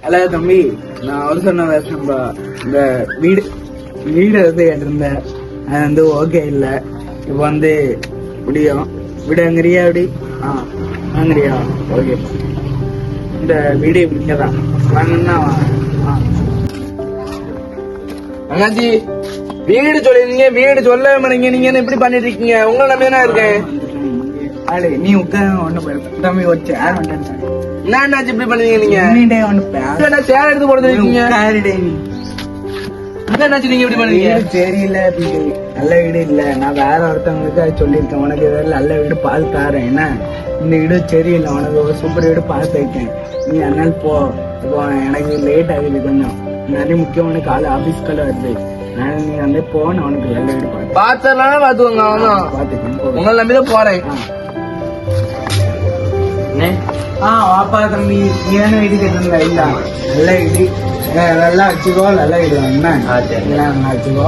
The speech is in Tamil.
அல்ல தம்பி, நான் ஒரு சொன்ன நம்ம இந்த வீடு வந்து கேட்டிருந்தேன். அது வந்து ஓகே இல்ல. இப்ப வந்து முடியும் விடுங்கிறியா? அப்படி வாங்குறியா? ஓகே, இந்த வீடு இங்கதான் வாங்கினா அண்ணாச்சி. வீடு சொல்லிருக்கீங்க, வீடு சொல்லவே மாட்டீங்க. நீங்க என்ன இப்படி பண்ணிட்டு இருக்கீங்க? உங்களை நம்பி தான் இருக்கேன். நீ உட்காந்து ஒண்ணு போயிருக்க தம்பி. ஒரு சேர் வந்துட்டேன். என்னாச்சு இப்படி பண்ணுவீங்க நீங்க? சேர் எடுத்து போடுறது இருக்கீங்க. என்னாச்சு நீங்க இப்படி பண்ணுவீங்க? தெரியல, நல்ல வீடு இல்ல. நான் வேற ஒருத்தவங்களுக்கு அது சொல்லியிருக்கேன். உனக்கு ஏதாவது நல்ல வீடு பார்த்து தாரேன். என்ன இந்த வீடு சரியில்லை, உனக்கு ஒரு சூப்பர் வீடு பார்த்து வைக்கேன். நீ அதனால போ. இப்போ எனக்கு லேட் ஆகுது கொஞ்சம். நிறைய முக்கியமான கால ஆபீஸ் கால வருது. நீ வந்து போன உனக்கு நல்ல வீடு பார்த்தலாம். பாத்துக்கோங்க. பாத்துக்கோங்க, உங்களை நம்பிதான் போறேன். வாப்பா தம்பி, ஏன்னு வீடு கேட்டிருந்தா? இல்ல, நல்ல வீடு நல்லா வச்சுக்கோ. நல்ல வீடு என்ன வச்சுக்கோ.